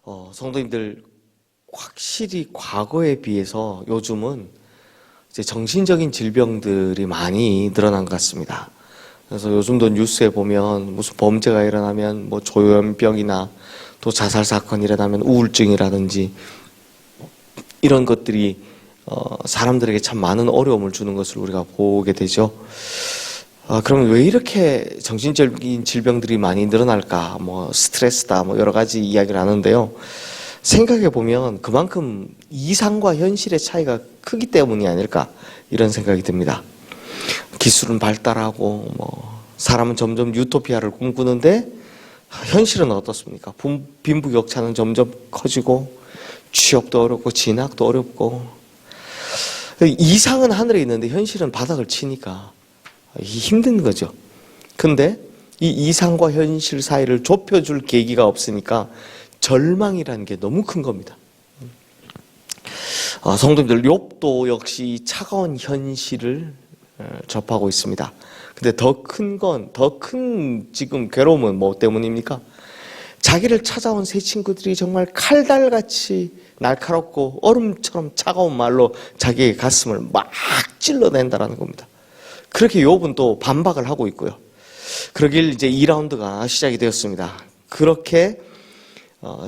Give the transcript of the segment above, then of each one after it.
성도님들 확실히 과거에 비해서 요즘은 이제 정신적인 질병들이 많이 늘어난 것 같습니다. 그래서 요즘도 뉴스에 보면 무슨 범죄가 일어나면 뭐 조현병이나 또 자살 사건이 일어나면 우울증이라든지 이런 것들이 사람들에게 참 많은 어려움을 주는 것을 우리가 보게 되죠. 그러면 왜 이렇게 정신적인 질병들이 많이 늘어날까? 뭐 스트레스다, 뭐 여러 가지 이야기를 하는데요. 생각해 보면 그만큼 이상과 현실의 차이가 크기 때문이 아닐까 이런 생각이 듭니다. 기술은 발달하고 뭐 사람은 점점 유토피아를 꿈꾸는데 현실은 어떻습니까? 빈부격차는 점점 커지고 취업도 어렵고 진학도 어렵고 이상은 하늘에 있는데 현실은 바닥을 치니까 힘든 거죠. 근데 이 이상과 현실 사이를 좁혀줄 계기가 없으니까 절망이라는 게 너무 큰 겁니다. 성도님들, 욥도 역시 차가운 현실을 접하고 있습니다. 근데 더 큰 지금 괴로움은 뭐 때문입니까? 자기를 찾아온 세 친구들이 정말 칼달같이 날카롭고 얼음처럼 차가운 말로 자기의 가슴을 막 찔러낸다라는 겁니다. 그렇게 욥은 또 반박을 하고 있고요. 그러길 이제 2라운드가 시작이 되었습니다. 그렇게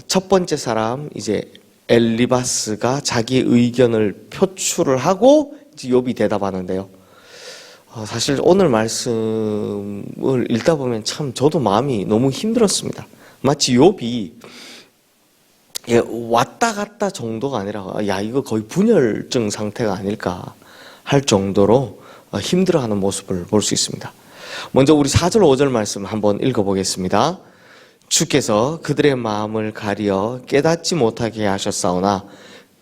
첫 번째 사람 이제 엘리바스가 자기 의견을 표출을 하고 이제 욥이 대답하는데요. 사실 오늘 말씀을 읽다 보면 참 저도 마음이 너무 힘들었습니다. 마치 욥이 왔다 갔다 정도가 아니라 야 이거 거의 분열증 상태가 아닐까 할 정도로 힘들어하는 모습을 볼 수 있습니다. 먼저 우리 4절 5절 말씀 한번 읽어보겠습니다. 주께서 그들의 마음을 가리어 깨닫지 못하게 하셨사오나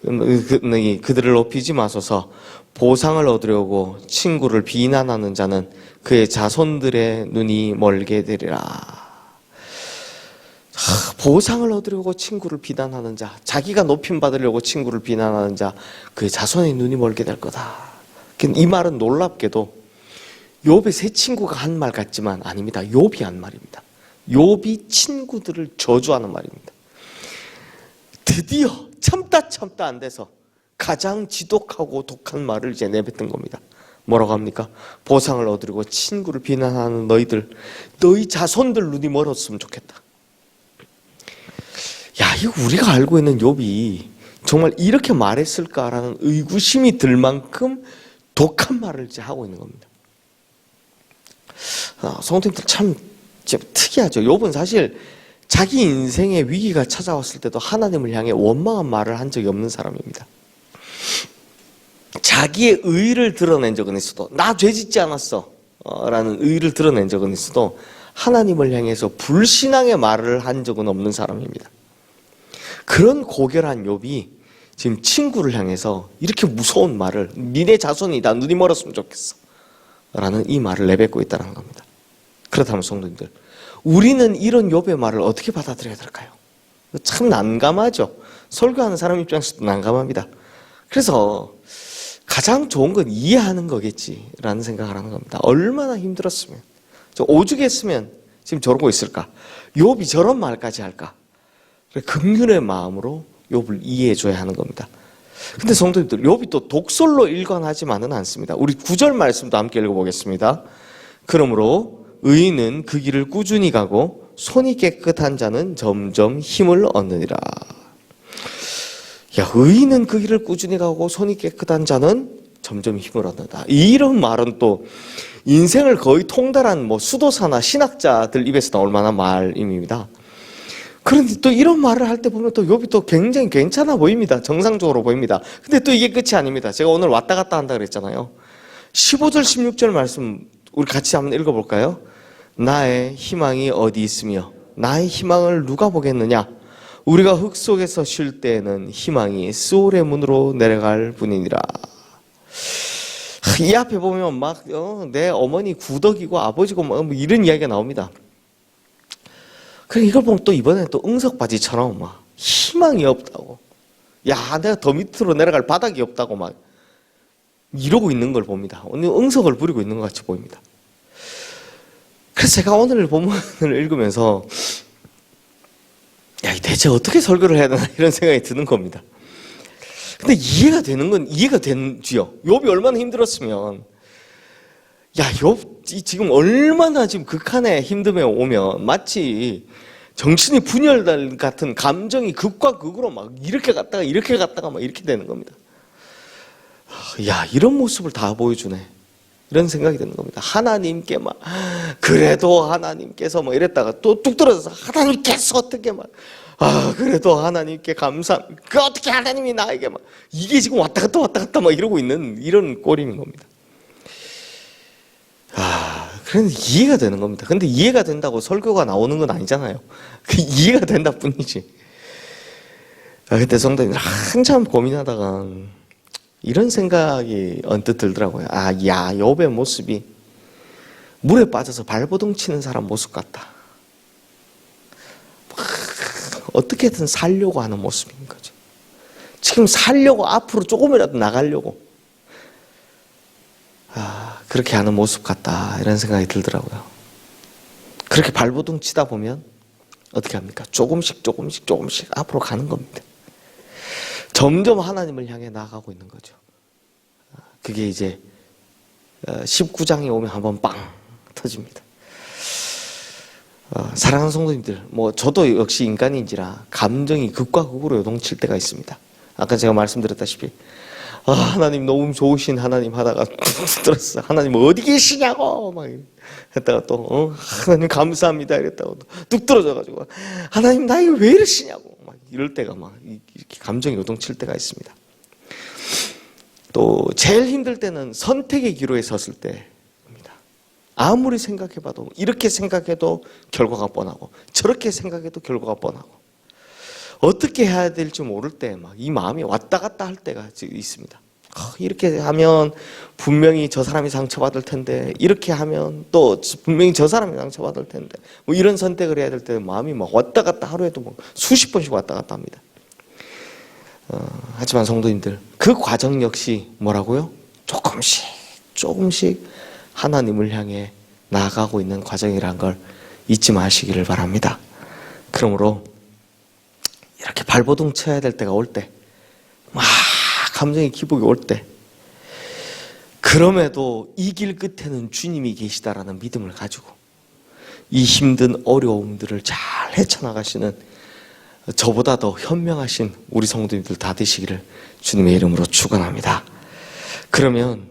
그들을 높이지 마소서. 보상을 얻으려고 친구를 비난하는 자는 그의 자손들의 눈이 멀게 되리라. 보상을 얻으려고 친구를 비난하는 자, 자기가 높임 받으려고 친구를 비난하는 자, 그의 자손의 눈이 멀게 될 거다. 이 말은 놀랍게도 욥의 세 친구가 한 말 같지만 아닙니다. 욥이 한 말입니다. 욥이 친구들을 저주하는 말입니다. 드디어 참다 안 돼서 가장 지독하고 독한 말을 이제 내뱉은 겁니다. 뭐라고 합니까? 보상을 얻으려고 친구를 비난하는 너희 자손들 눈이 멀었으면 좋겠다. 야, 이거 우리가 알고 있는 욥이 정말 이렇게 말했을까라는 의구심이 들 만큼 독한 말을 이제 하고 있는 겁니다. 성도님들 참 특이하죠. 욥은 사실 자기 인생의 위기가 찾아왔을 때도 하나님을 향해 원망한 말을 한 적이 없는 사람입니다. 자기의 의의를 드러낸 적은 있어도 나 죄짓지 않았어 라는 의의를 드러낸 적은 있어도 하나님을 향해서 불신앙의 말을 한 적은 없는 사람입니다. 그런 고결한 욥이 지금 친구를 향해서 이렇게 무서운 말을 니네 자손이다 눈이 멀었으면 좋겠어 라는 이 말을 내뱉고 있다는 겁니다. 그렇다면 성도님들, 우리는 이런 욥의 말을 어떻게 받아들여야 될까요? 참 난감하죠. 설교하는 사람 입장에서도 난감합니다. 그래서 가장 좋은 건 이해하는 거겠지라는 생각을 하는 겁니다. 얼마나 힘들었으면, 오죽했으면 지금 저러고 있을까? 욥이 저런 말까지 할까? 긍휼의 마음으로 욥을 이해해줘야 하는 겁니다. 근데 성도님들, 욥이 또 독설로 일관하지만은 않습니다. 우리 9절 말씀도 함께 읽어보겠습니다. 그러므로 의인은 그 길을 꾸준히 가고 손이 깨끗한 자는 점점 힘을 얻느니라. 야, 의인은 그 길을 꾸준히 가고 손이 깨끗한 자는 점점 힘을 얻는다. 이런 말은 또 인생을 거의 통달한 뭐 수도사나 신학자들 입에서 나올 만한 말입니다. 그런데 또 이런 말을 할 때 보면 또 욥이 또 굉장히 괜찮아 보입니다. 정상적으로 보입니다. 근데 또 이게 끝이 아닙니다. 제가 오늘 왔다 갔다 한다 그랬잖아요. 15절 16절 말씀 우리 같이 한번 읽어볼까요? 나의 희망이 어디 있으며 나의 희망을 누가 보겠느냐? 우리가 흙 속에서 쉴 때에는 희망이 스올의 문으로 내려갈 뿐이니라. 이 앞에 보면 막 내 어머니 구덕이고 아버지고 뭐 이런 이야기가 나옵니다. 그래 이걸 보면 또 이번에 또 응석바지처럼 막 희망이 없다고, 야 내가 더 밑으로 내려갈 바닥이 없다고 막 이러고 있는 걸 봅니다. 오늘 응석을 부리고 있는 것 같이 보입니다. 그래서 제가 오늘 본문을 읽으면서 야, 대체 어떻게 설교를 해야 되나 이런 생각이 드는 겁니다. 근데 이해가 되는 건 이해가 되지요. 욥이 얼마나 힘들었으면, 야, 욥이 지금 얼마나 지금 극한의 힘듦에 오면 마치 정신이 분열될 같은 감정이 극과 극으로 막 이렇게 갔다가 막 이렇게 되는 겁니다. 야, 이런 모습을 다 보여주네. 이런 생각이 드는 겁니다. 하나님께 막, 그래도 하나님께서 뭐 이랬다가 또 뚝 떨어져서 하나님께서 어떻게 막, 그래도 하나님께 감사합니다. 그 어떻게 하나님이 나에게 막, 이게 지금 왔다 갔다 막 이러고 있는 이런 꼴인 겁니다. 그런데 이해가 되는 겁니다. 근데 이해가 된다고 설교가 나오는 건 아니잖아요. 이해가 된다 뿐이지. 그때 성도님들 한참 고민하다가 이런 생각이 언뜻 들더라고요. 야, 욥의 모습이 물에 빠져서 발버둥 치는 사람 모습 같다. 어떻게든 살려고 하는 모습인 거죠. 지금 살려고 앞으로 조금이라도 나가려고 그렇게 하는 모습 같다 이런 생각이 들더라고요. 그렇게 발버둥 치다 보면 어떻게 합니까? 조금씩 앞으로 가는 겁니다. 점점 하나님을 향해 나아가고 있는 거죠. 그게 이제 19장에 오면 한번 빵 터집니다. 사랑하는 성도님들, 저도 역시 인간인지라 감정이 극과 극으로 요동칠 때가 있습니다. 아까 제가 말씀드렸다시피 하나님 너무 좋으신 하나님 하다가 툭 들었어. 하나님 어디 계시냐고 막 했다가 또 하나님 감사합니다 이랬다가 뚝 떨어져가지고 하나님 나에게 왜 이러시냐고 막 이럴 때가 막 이렇게 감정이 요동칠 때가 있습니다. 또 제일 힘들 때는 선택의 기로에 섰을 때입니다. 아무리 생각해봐도 이렇게 생각해도 결과가 뻔하고 저렇게 생각해도 결과가 뻔하고 어떻게 해야 될지 모를 때 막 이 마음이 왔다 갔다 할 때가 있습니다. 이렇게 하면 분명히 저 사람이 상처받을 텐데 이렇게 하면 또 분명히 저 사람이 상처받을 텐데 이런 선택을 해야 될 때 마음이 막 왔다 갔다 하루에도 수십 번씩 왔다 갔다 합니다. 하지만 성도님들 그 과정 역시 뭐라고요? 조금씩 하나님을 향해 나아가고 있는 과정이라는 걸 잊지 마시기를 바랍니다. 그러므로 이렇게 발버둥 쳐야 될 때가 올 때, 막 감정의 기복이 올 때, 그럼에도 이 길 끝에는 주님이 계시다라는 믿음을 가지고 이 힘든 어려움들을 잘 헤쳐나가시는 저보다 더 현명하신 우리 성도님들 다 되시기를 주님의 이름으로 축원합니다. 그러면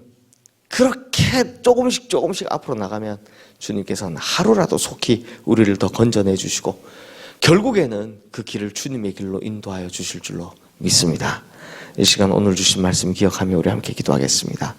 그렇게 조금씩 앞으로 나가면 주님께서는 하루라도 속히 우리를 더 건져내 주시고 결국에는 그 길을 주님의 길로 인도하여 주실 줄로 믿습니다. 이 시간 오늘 주신 말씀 기억하며 우리 함께 기도하겠습니다.